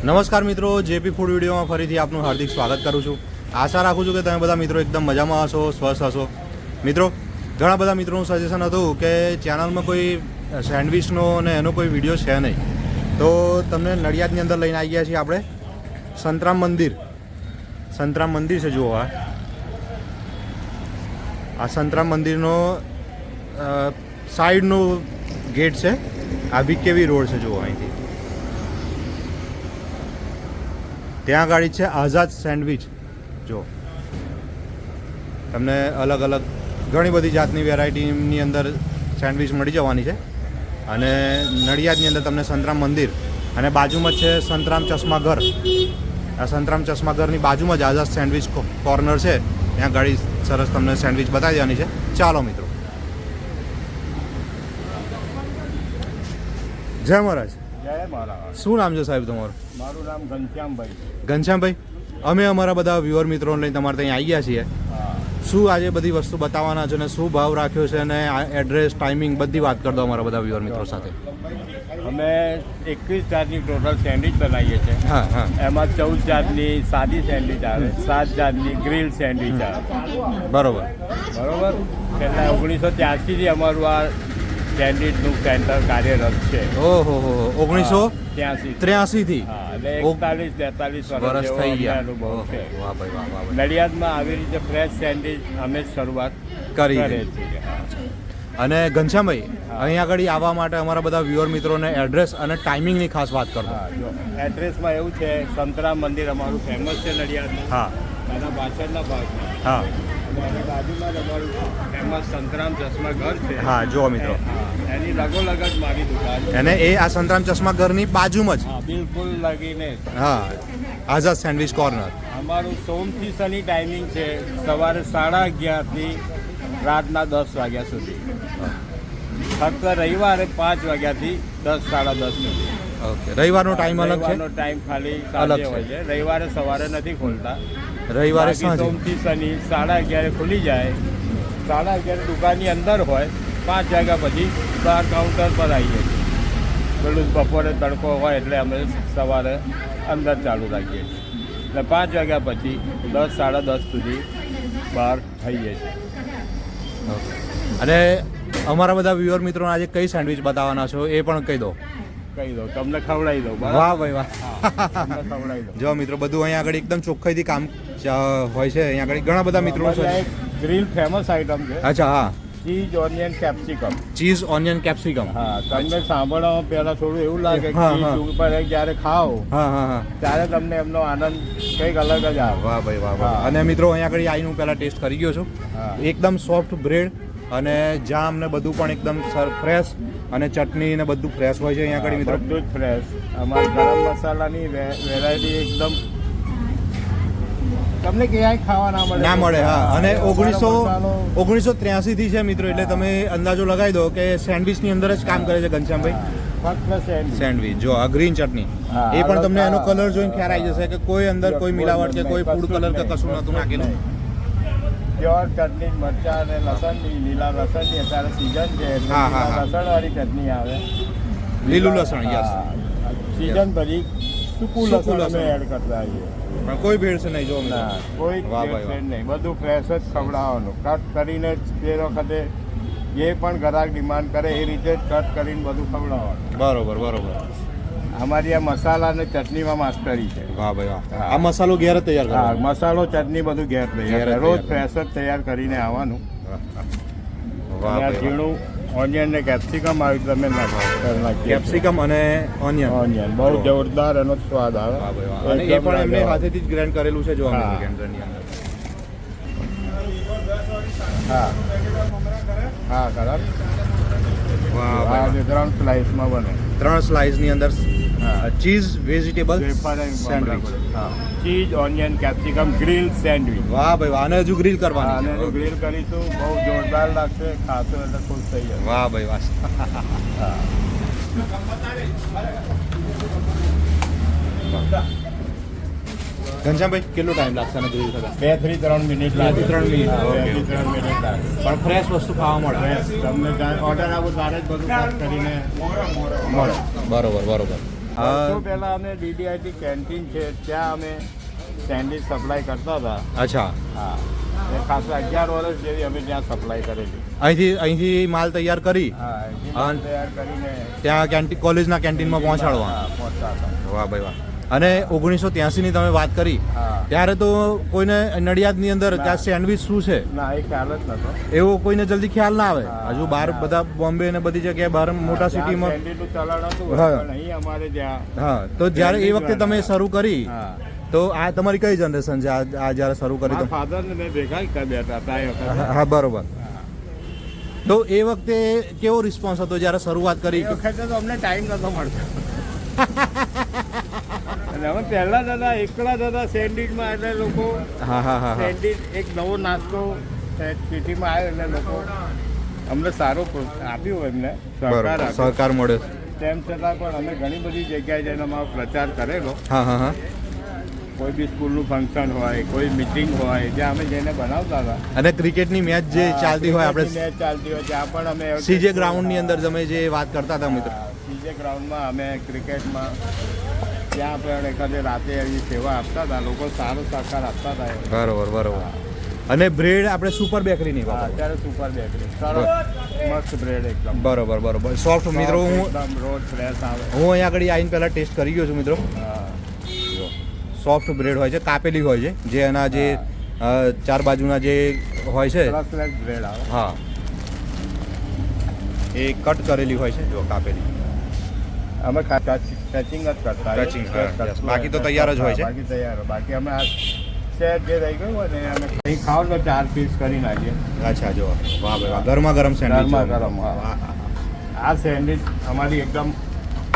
નમસ્કાર મિત્રો, JP food વિડીયોમાં ફરીથી આપનું હાર્દિક સ્વાગત કરું છું. આશા રાખું છું કે તમે બધા મિત્રો એકદમ મજામાં હશો, સ્વસ્થ હશો. મિત્રો, ઘણા બધા મિત્રોનું સજેશન હતું કે ચેનલમાં કોઈ સેન્ડવિચનો અને એનો કોઈ વિડીયો છે નહીં, તો તમને નડિયાદની અંદર લઈને આવી ગયા છીએ આપણે સંતરામ મંદિર. સંતરામ મંદિર છે, જુઓ આ સંતરામ મંદિરનો સાઈડનો ગેટ છે. આ બીકેવી રોડ છે, જુઓ અહીંથી ત્યાં ગાડી છે આઝાદ સેન્ડવિચ. જો તમને અલગ અલગ ઘણી બધી જાતની વેરાયટીની અંદર સેન્ડવિચ મળી જવાની છે. અને નડિયાદની અંદર તમને સંતરામ મંદિર અને બાજુમાં જ છે સંતરામ ચશ્મા ઘર. આ સંતરામ ચશ્મા ઘરની બાજુમાં જ આઝાદ સેન્ડવિચ કોર્નર છે, ત્યાં ગાડી સરસ તમને સેન્ડવિચ બતાવી દેવાની છે. ચાલો મિત્રો, જય મહારાજ. જય મહારાજ. શું નામ છે સાહેબ તમારું? મારું નામ ઘનશ્યામભાઈ. ઘનશ્યામભાઈ, અમે અમારા બધા વ્યુઅર મિત્રોને લઈને તમારે ત્યાં આવી ગયા છીએ. શું આજે બધી વસ્તુ બતાવવાના છે અને શું ભાવ રાખ્યો છે અને એડ્રેસ, ટાઈમિંગ બધી વાત કરી દો અમારા બધા વ્યુઅર મિત્રો સાથે. અમે 21 જાતની ટોટલ સેન્ડવિચ બનાવીએ છીએ. હા હા. એમાં 14 જાતની સાદી સેન્ડવિચ આવે, 7 જાતની ગ્રીલ સેન્ડવિચ આવે. બરોબર બરોબર. પહેલાં 1983થી અમારું આ સેન્ડવિચનું સેન્ટર કાર્યરત છે. ઓહો 1983 થી એટલે 41-42 વર્ષ થઈ જેવો ગયા. અનુભવ છે. વાહ ભાઈ વાહ વાહ. નડિયાદમાં આવી રીતે ફ્રેશ સેન્ડવિચ અમે જ શરૂઆત કરી કરીએ છે. છીએ. અને ઘનશ્યામભાઈ, અહીંયા આગળ આવવા માટે અમારા બધા વ્યુઅર મિત્રોને એડ્રેસ અને ટાઈમિંગની ખાસ વાત કરો. હા, જો એડ્રેસમાં એવું છે, સંતરામ મંદિર અમારું ફેમસ છે નડિયાદનું. હા એના પાછળના ભાગમાં હા અને એની બાજુમાં જ અમારું ફેમસ સંતરામ ચશ્મા ઘર છે. હા, જુઓ મિત્રો, એની લગોલગ જ મારી દુકાન છે. અને એ આ સંતરામ ચશ્મા ઘરની બાજુમાં જ. હા, બિલકુલ લગીને જ. હા, આઝાદ સેન્ડવિચ કોર્નર. અમારું સોમથી શનિ ટાઈમિંગ છે સવારે 11:30થી રાતના 10 વાગ્યા સુધી. ફક્ત રવિવારે 5 વાગ્યાથી 10-10:30 સુધી. ઓકે, રવિવારનો ટાઈમ અલગ છે? રવિવારનો ટાઈમ ખાલી અલગ સાંજે છે. હોય છે. રવિવારે સવારે નથી ખોલતા. રવિવારે બાકી સાંજે. સોમથી શનિ 11:30 ખુલી જાય. 11:30 દુકાનની અંદર હોય. 5 વાગ્યા પછી બહાર કાઉન્ટર પર આવીએ છીએ. પેલું બપોરે તડકો હોય એટલે અમે સવારે અંદર ચાલુ રાખીએ છીએ. એટલે 5 વાગ્યા પછી 10-10:30 સુધી બહાર થઈએ છીએ. ઓકે. અને અમારા બધા વ્યુઅર મિત્રોને આજે કઈ સેન્ડવિચ બતાવવાના છો એ પણ કહી દો. કહી દો, તમને ખવડાવી દઉં. વાહ ભાઈ વાહ. તમને ખવડાવી દઉં. જો મિત્રો, બધું અહીંયા આગળ એકદમ ચોખ્ખાઈથી કામ હોય છે. અહીંયા આગળ ઘણા બધા મિત્રો અમારી આ છે. એક ગ્રીલ ફેમસ આઈટમ છે, અચ્છા, હા. Cheese onion capsicum. Cheese onion capsicum. હા, તમને સાંભળવામાં પહેલા થોડું એવું લાગે કે હા, હા. ચીઝ ઉપર જ્યારે ખાઓ હા હા હા. ત્યારે તમને એમનો આનંદ કંઈક અલગ જ આવે. વાહ ભાઈ વાહ વાહ. હા. અને મિત્રો, અહીંયા આગળ આવીને હું પહેલાં ટેસ્ટ કરી ગયો છું. હા. એકદમ સોફ્ટ બ્રેડ અને જામ ને બધું પણ એકદમ ફ્રેશ, અને ચટણી ને બધું ફ્રેશ હોય છે અહીંયા આગળ મિત્રો. બધું જ ફ્રેશ. અમારા ગરમ મસાલાની વેરાયટી એકદમ તમને ક્યાંય ખાવા ના મળે. ના મળે. હા. અને ગરમ મસાલો 1983 થી છે મિત્રો, એટલે તમે અંદાજો લગાવી દો કે સેન્ડવિચની અંદર જ કામ કરે છે ઘનશ્યામભાઈ. ફક્ત સેન્ડવિચ. સેન્ડવિચ જો આ ગ્રીન ચટણી, હા, એ પણ તમને એનો હા. કલર જોઈને ખ્યાલ આવી જશે કે કોઈ અંદર કોઈ મિલાવટ કે કોઈ ફૂડ કલર કે કશું નતું નાખેલું. પ્યોર ચટણી, મરચાં અને લસણની, લીલા લસણની અત્યારે સીઝન છે એટલે હા, હા, હા. લસણવાળી ચટણી આવે. લીલું લસણ, યસ. સીઝન ભરી સૂકું સૂકું લસણ અમે લસણ. એડ કરતા આવીએ. પણ કોઈ ભેળ છે નહીં, જો મિત્રો. ના, કોઈ વાહ ભાઈ વાહ. નહીં. બધું ફ્રેશ જ ખવડાવવાનું. કટ કરીને જ તે વખતે જે પણ ગ્રાહક ડિમાન્ડ કરે એ રીતે જ કટ કરીને બધું ખવડાવવાનું. બરોબર બરોબર. અમારી આ મસાલા અને ચટણીમાં માસ્ટરી છે. વાહ ભાઈ વાહ. હા. આ મસાલો ઘેર જ તૈયાર હા, કરો? મસાલો ચટણી બધું ઘેર ઘેર જ તૈયાર રોજ તૈયાર. ફ્રેશ જ તૈયાર કરીને આવવાનું. વાહ અને આ ભાઈ વાહ. ઝીણું ઓનિયન ને કેપ્સિકમ આવી તમે નાખીએ. કેપ્સિકમ અને ઓનિયન. ઓનિયન બહુ જોરદાર એનો સ્વાદ આવે. વાહ ભાઈ વાહ. અને એ એકદમ પણ એમને લાજવાબ. હાથેથી જ ગ્રાઇન્ડ કરેલું છે, જો અમે હા. ગ્રાઇન્ડરની અંદર. હા હા ખરાબ. વાહ આ ભાઈ જે 3 સ્લાઇસમાં બને. 3 સ્લાઇસની અંદર હા. Cheese vegetable wafer and sandwich. હા, cheese onion capsicum grill sandwich. વાહ ભાઈ વાહ. અને હજુ ગ્રીલ અને કરવાની જો છે. ગ્રીલ કરીશું બહુ જોરદાર લાગશે. ખાશો એટલે ખુશ થઈ જશે. વાહ ભાઈ વાહ. હા. ઘનશ્યામભાઈ, કેટલો ટાઈમ લાગશે આને ગ્રીલ થતા? 2-3 મિનિટ લાગે. 2-3 મિનિટ. હા, ઓકે, 2-3 મિનિટ લાગે. પણ ફ્રેશ વસ્તુ ખાવા મળે. તમને ઓર્ડર આવું ત્યારે જ બધું કટ કરીને મળે. બરોબર બરોબર. વર્ષો પહેલા અમે DDIT કેન્ટીન છે ત્યાં અમે સેન્ડવિચ સપ્લાય કરતા હતા. અચ્છા, હા, એ ખાસ 11 વર્ષ જેવી અમે ત્યાં સપ્લાય કરેલી. અહીંથી માલ તૈયાર કરી હા, એથી હા. માલ તૈયાર કરીને ત્યાં કોલેજના કેન્ટીનમાં પહોંચાડવા. હા, પહોંચાડતા. વાહ ભાઈ વાહ. અને 1983ની તમે વાત કરી, હા. ત્યારે તો કોઈને નડિયાદની અંદર ત્યાં સેન્ડવિચ શું છે ના, એ ખ્યાલ જ નતો. એવો કોઈને જલ્દી ખ્યાલ ના આવે. હા, હજુ બહાર હા. બધા બોમ્બે ને બધી જગ્યાએ બહાર મોટા ત્યાં સિટીમાં. સેન્ડવિચનું ચલણ હતું, હા. પણ અહીં અમારે ત્યાં હા, તો જ્યારે એ વખતે તમે શરૂ કરી, હા. તો આ તમારી કઈ જનરેશન છે આ જ્યારે શરૂ કરી? મારા તો ફાધરને મેં ભેગા જ કરી બેઠા હતા એ વખતે. હા, બરોબર. તો એ વખતે કેવો રિસ્પોન્સ હતો જ્યારે શરૂઆત કરી? એ વખતે તો અમને ટાઈમ નતો મળતો. અને અમે પહેલા જ હતા, એકલા જ હતા સેન્ડવિચમાં, એટલે લોકો હા હા હા હા. સેન્ડવિચ એક નવો નાસ્તો સિટીમાં આવ્યો એટલે લોકો અમને સારો આપ્યો, એમને સહકાર બરોબર, આપ્યો. સહકાર મળ્યો. તેમ છતાં પણ અમે ઘણી બધી જગ્યાએ જઈને અમારો પ્રચાર કરેલો. હા હા હા. કોઈ બી સ્કૂલનું ફંક્શન હોય, કોઈ મિટિંગ હોય, જ્યાં અમે જઈને બનાવતા હતા. અને ક્રિકેટની મેચ જે ચાલતી હોય ક્રિકેટની આપણે મેચ ચાલતી હોય ત્યાં પણ અમે સીજે ગ્રાઉન્ડની અંદર તમે જે વાત કરતા હતા મિત્રો. સીજે ગ્રાઉન્ડમાં અમે ક્રિકેટમાં ત્યાં પણ એકાદે રાતે એવી સેવા આપતા હતા. લોકો સારો સહકાર આપતા હતા. બરોબર બરોબર. અને બ્રેડ આપણે સુપર બેકરીની હા, વાત. અત્યારે સુપર બેકરી સરસ મસ્ત બ્રેડ એકદમ બરોબર બરોબર. સોફ્ટ મિત્રો, હું એકદમ રોજ ફ્રેશ આવે. અહીંયા આગળ આવીને પહેલાં ટેસ્ટ કરી ગયો છું મિત્રો. હા. સોફ્ટ બ્રેડ હોય છે, કાપેલી હોય છે, જે એના જે ચાર બાજુના જે હોય છે, સરસ સરસ બ્રેડ આવે. હા, એ કટ કરેલી હોય છે, જો કાપેલી. અમે ટચિંગ જ કરતા. Touching, હા, yes. બાકી તો તૈયાર જ હોય છે. બાકી તૈયાર હોય. બાકી અમે આ સેટ જે રહી ગયું હોય ને અમે અહીં ખાવ તો 4 પીસ કરી નાખીએ. અચ્છા, જો વાહ ભાઈ વાહ. ગરમા ગરમ સેન્ડવિચ. ગરમા ગરમ, હા. આ સેન્ડવિચ અમારી એકદમ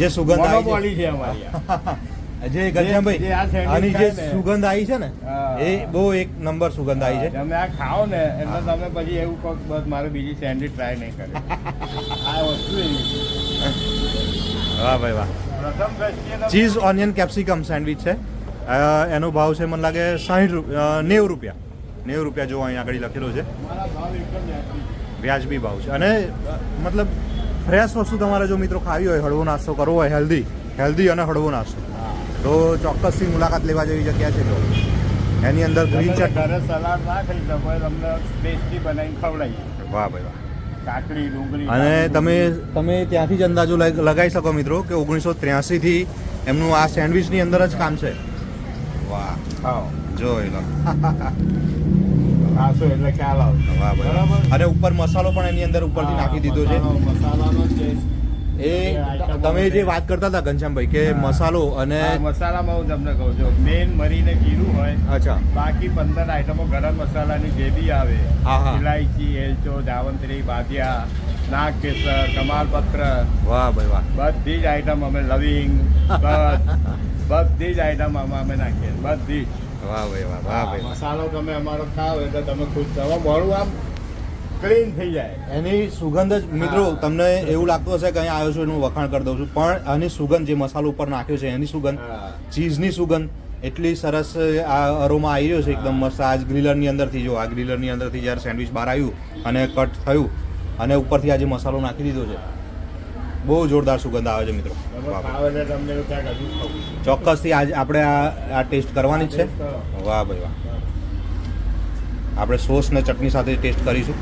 જે સુગંધ આવી મોનોપોલી છે અમારી આ. છે, જે ગજાભાઈ જે આ sandwich આની જે ખાય ને, સુગંધ આવી છે ને, હા. એ બહુ એક નંબર સુગંધ આવી છે. તમે આ ખાઓ ને એટલે તમે પછી એવું કહો કે બસ મારે બીજી સેન્ડવિચ ટ્રાય નહીં કરે. આ વસ્તુ એવી છે. વાહ ભાઈ વાહ. પ્રથમ દ્રષ્ટિએ તમે- ચીઝ ઓનિયન કેપ્સિકમ સેન્ડવિચ છે. એનો ભાવ છે મને લાગે 90 રૂપિયા. 90 રૂપિયા જો અહીંયા આગળ લખેલો છે. મારા ભાવ એકદમ વ્યાજબી. વ્યાજબી ભાવ છે. અને મતલબ ફ્રેશ વસ્તુ તમારે જો મિત્રો ખાવી હોય, હળવો નાસ્તો કરવો હોય, હેલ્ધી અને હળવો નાસ્તો, તો ચોક્કસથી મુલાકાત લેવા જેવી જગ્યા છે. જો એની અંદર ગ્રીન તમે ચટણી. ઘરે સલાડ ના ખાઈ શકો એટલે તમને ટેસ્ટી બનાવીને ખવડાવીએ. વાહ ભાઈ વાહ. કાકડી, ડુંગળી. અને તમે ત્યાંથી જ અંદાજો લગાવી શકો મિત્રો કે 1983થી એમનું આ સેન્ડવિચની અંદર જ કામ છે. વાહ, ખાઓ. જોઈ લો. ખાશો એટલે ખ્યાલ આવશે. વાહ ભાઈ. બરાબર. અને ઉપર મસાલો પણ એની અંદર ઉપરથી નાખી દીધો છે. મસાલાનો ટેસ્ટ. એ તમે જે વાત કરતા હતા ઘનશ્યામભાઈ કે હા. મસાલો અને મસાલામાં હું તમને કહું છું, મેન મરીને જીરું હોય, અચ્છા, બાકી 15 આઈટમો ગરમ મસાલાની જે બી આવે, હા, હા. ઇલાયચી, એલચો, જાવંત્રી, બાદિયા, નાગ કેસર, કમાલપત્ર, વાહ ભાઈ વાહ. બધી જ આઈટમ અમે લવિંગ, બધી જ આઈટમ અમે નાખીએ, બધી જ. વાહ ભાઈ વાહ. વાહ ભાઈ વાહ. મસાલો તમે અમારો ખાઓ એટલે તમે ખુશ થવો, મોડું આમ ક્લીન થઈ જાય. એની સુગંધ જ મિત્રો, હા. તમને એવું લાગતું હશે કે અહીંયા આવ્યો છું એનું વખાણ કરી દઉં છું, પણ આની સુગંધ જે મસાલો ઉપર નાખ્યો છે એની સુગંધ, હા. ચીઝની સુગંધ એટલી સરસ આ અરોમા આવી રહ્યો છે એકદમ મસ્ત. આ ગ્રીલરની અંદરથી જો આ ગ્રીલરની અંદરથી જ્યારે સેન્ડવિચ બહાર આવ્યું અને કટ થયું અને ઉપરથી આજે મસાલો નાખી દીધો છે, બહુ જોરદાર સુગંધ આવે છે મિત્રો. તમે વાહ ભાઈ. ખાઓ એટલે તમને એવું થાય કે હજુ ખાવું. ચોક્કસથી આજ આપણે આ ટેસ્ટ કરવાની જ છે. ટેસ્ટ કરો. વાહ ભાઈ વાહ. આપણે સોસ ને ચટણી સાથે ટેસ્ટ કરીશું.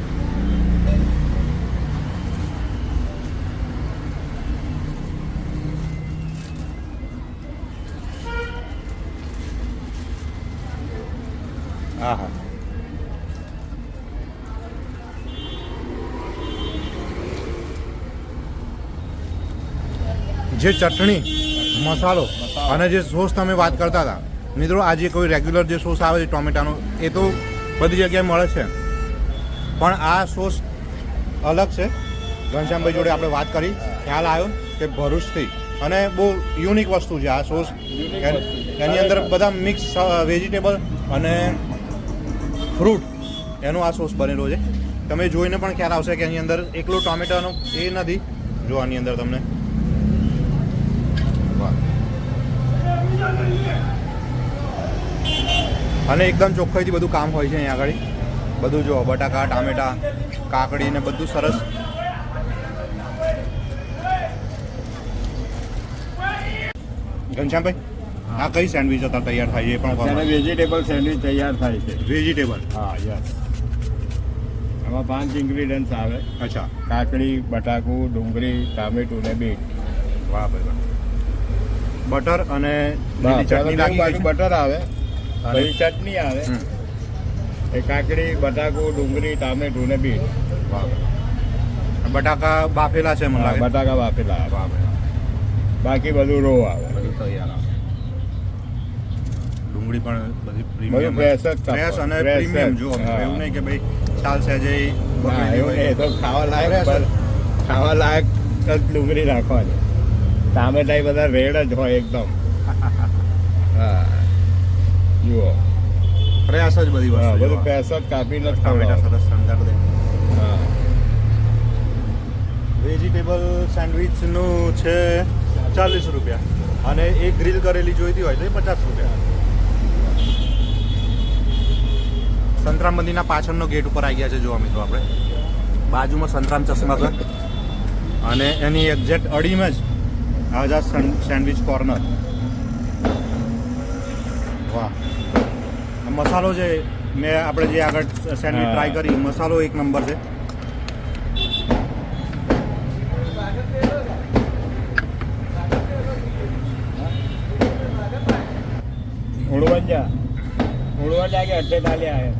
હા હા. જે ચટણી, મસાલો અને જે સોસ તમે વાત કરતા હતા મિત્રો, આ જે કોઈ રેગ્યુલર જે સોસ આવે છે ટોમેટાનો, એ તો બધી જગ્યાએ મળે છે, પણ આ સોસ અલગ છે. ઘનશ્યામભાઈ જોડે આપણે વાત કરી, ખ્યાલ આવ્યો કે ભરૂચથી, અને બહુ યુનિક વસ્તુ છે આ સોસ. એની અંદર બધા મિક્સ વેજીટેબલ અને ફ્રૂટ એનો આ સોસ બનેલો છે. તમે જોઈને પણ ખ્યાલ આવશે કે એની અંદર એકલો ટોમેટાનો એ નથી. જો આની અંદર તમને અને એકદમ ચોખ્ખાઈથી બધું કામ હોય છે અહીંયા આગળ. બધું જો બટાકા, ટામેટા, કાકડી ને બધું સરસ. ઘનશ્યામભાઈ આ કઈ સેન્ડવિચ અત્યારે તૈયાર થાય છે એ પણ અત્યારે વેજીટેબલ સેન્ડવિચ તૈયાર થાય છે. વેજીટેબલ. હા યસ. આમાં 5 ઇન્ગ્રીડિયન્ટ્સ આવે. અચ્છા. કાકડી, બટાકું, ડુંગળી, ટામેટું ને બીટ. વાહ ભાઈ વાહ. બટર અને લીલી ચટણી નાખી બાજુ છે. બટર આવે, અને પછી ચટણી આવે, હમ. એ કાકડી, બટાકું, ડુંગળી, ટામેટું ને બીટ. વાહ. બટાકા બાફેલા છે મને હા, લાગે. બટાકા બાફેલા આવે. વાહ ભાઈ વાહ. બાકી બધું રો આવે. બધું તૈયાર આવે. ડુંગળી પણ બધી બધું પ્રીમિયમ fresh જ ફ્રેશ અને fresh પ્રીમિયમ જ. જો હા. એવું નહીં કે ભાઈ ચાલશે જે ના, બગડેલી એવું હોય. નહીં, એ તો ખાવા લાયક Fresh જ. ખાવા લાયક જ ડુંગળી નાખવાની. ટામેટા એ બધા રેડ જ હોય એકદમ. હા જુઓ, ફ્રેશ જ બધી હા, વસ્તુ બધું જો. ફ્રેશ જ કાપીને જ ટામેટા ખવડાવો. સરસ સંદાર દે. હા. વેજીટેબલ સેન્ડવિચનું છે 40 રૂપિયા અને એક ગ્રીલ કરેલી જોઈતી હોય તો એ 50 રૂપિયા. સંતરામ મંદિરના પાછળનો ગેટ ઉપર આવી ગયા છે જોવા મિત્રો આપણે. બાજુમાં સંતરામ ચશ્મા ઘર અને એની એક્ઝેક્ટ અડીમાં જ આઝાદ સેન્ડવિચ કોર્નર. વાહ. આ મસાલો છે મેં આપણે જે આગળ સેન્ડવિચ હા. ટ્રાય કરી મસાલો એક નંબર છે. उड़वन के अड्डे डाले आए.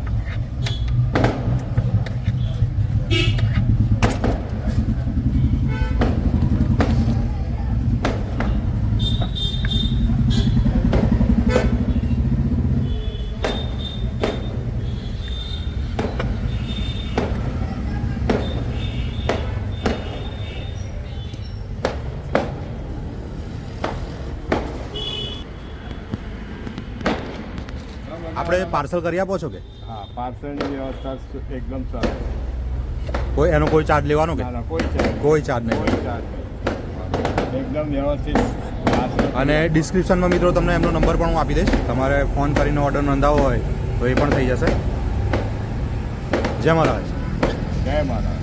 આપણે પાર્સલ કરી આપો છો કે हाँ पार्सल की व्यवस्था एकदम सरल. કોઈ એનો કોઈ ચાર્જ લેવાનો કે ना ना कोई चार्ज કોઈ ચાર્જ નહીં. कोई चार्ज नहीं. एकदम व्यवस्थित parcel. અને ડિસ્ક્રિપ્શનમાં મિત્રો તમને એમનો નંબર પણ હું આપી દઈશ. તમારે ફોન કરીને ઓર્ડર નોંધાવવો હોય તો એ પણ થઈ જશે. જય મહારાજ. जय महाराज.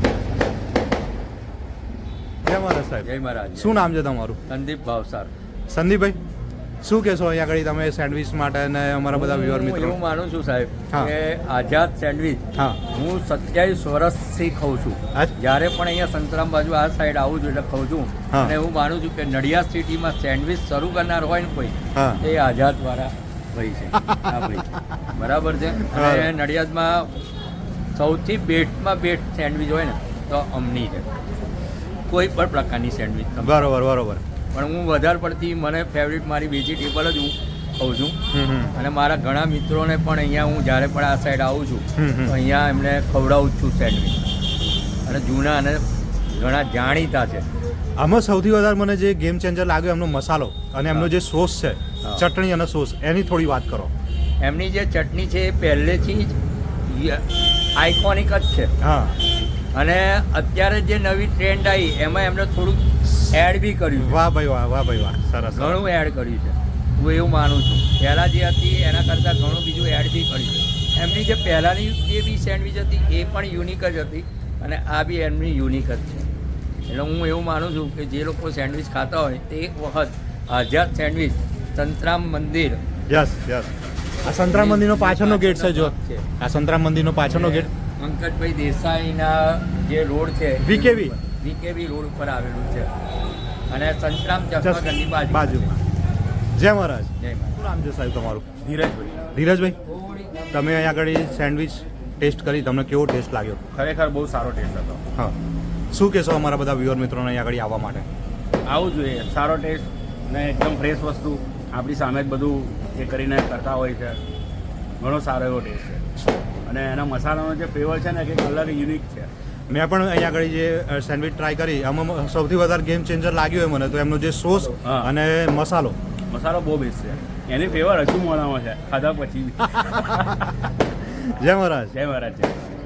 જય મહારાજ સાહેબ. જય મહારાજ. શું નામ છે તમારું? સંદીપ ભાવસાર. સંદીપભાઈ શું કહેશો અહીંયા આગળ તમે સેન્ડવિચ માટે અને અમારા બધા વ્યુઅર હું મિત્રો? એવું માનું છું સાહેબ હા. કે આઝાદ સેન્ડવિચ હા. હું 27 વર્ષથી ખાઉં છું. આજ? જ્યારે પણ અહીંયા સંતરામ બાજુ આ સાઈડ આવું છું એટલે ખાઉં છું. હા. અને હું માનું છું કે નડિયાદ સિટીમાં સેન્ડવિચ શરૂ કરનાર હોય ને કોઈ હા. એ આઝાદ વાળા ભાઈ છે. આ ભાઈ બરાબર છે. હા. અને નડિયાદમાં સૌથી બેસ્ટમાં બેસ્ટ સેન્ડવિચ હોય ને તો અમની છે. કોઈ પણ પ્રકારની સેન્ડવિચ તમે બરોબર બરોબર. પણ હું વધારે પડતી મને ફેવરિટ મારી વેજીટેબલ જ હું ખાઉં છું. હમ. અને મારા ઘણા મિત્રોને પણ અહીંયા હું જ્યારે પણ આ સાઈડ આવું છું હમ. તો અહીંયા એમને ખવડાવું જ છું સેન્ડવિચ. અને જૂના અને ઘણા જાણીતા છે. આમાં સૌથી વધારે મને જે ગેમ ચેન્જર લાગ્યો એમનો મસાલો અને એમનો હા. જે સોસ છે હા. ચટણી અને સોસ એની થોડી વાત કરો. એમની જે ચટણી છે એ પહેલેથી જ આઇકોનિક જ છે. હા. અને અત્યારે જે નવી ટ્રેન્ડ આવી એમાં એમને થોડુંક એડ બી કર્યું છે. વાહ ભાઈ વાહ, વાહ ભાઈ વાહ, સરસ. ઘણું એડ કર્યું છે. હું એવું માનું છું પહેલાં જે હતી એના કરતાં ઘણું બીજું એડ બી કર્યું છે. એમની જે પહેલાંની જે બી સેન્ડવિચ હતી એ પણ યુનિક જ હતી અને આ બી એમની યુનિક જ છે. એટલે હું એવું માનું છું કે જે લોકો સેન્ડવિચ ખાતા હોય તે એક વખત આઝાદ સેન્ડવિચ સંતરામ મંદિર યસ યસ. આ સંતરામ મંદિરનો પાછળનો ગેટ છે જો. છે. આ સંતરામ મંદિરનો પાછળનો ગેટ. પંકજભાઈ દેસાઈના જે રોડ છે VKB. VKB રોડ ઉપર આવેલું છે અને સંતરામ ચશ્માઘરની બાજુ બાજુમાં. જય મહારાજ. જય મહારાજ. શું નામ છે સાહેબ તમારું? ધીરજભાઈ ધીરજભાઈ તમે અહીંયા આગળ સેન્ડવિચ ટેસ્ટ કરી તમને કેવો ટેસ્ટ લાગ્યો? ખરેખર બહુ સારો ટેસ્ટ હતો. હા. શું કહેશો અમારા બધા વ્યુઅર મિત્રોને અહીંયા આગળ આવવા માટે? આવું જોઈએ, સારો ટેસ્ટ ને એકદમ ફ્રેશ વસ્તુ આપણી સામે જ બધું એ કરીને કરતા હોય છે. ઘણો સારો એવો ટેસ્ટ છે અને એના મસાલાનો જે ફ્લેવર છે ને કંઈક અલગ યુનિક છે. મેં પણ અહીંયા આગળ જે સેન્ડવિચ ટ્રાય કરી આમાં સૌથી વધારે ગેમ ચેન્જર લાગ્યો હોય મને તો એમનો જે સોસ હા. અને મસાલો. મસાલો બહુ બેસ્ટ છે. એની ફ્લેવર હજુ મોડામાં છે ખાધા પછી. જય મહારાજ. જય મહારાજ. જય મહારાજ.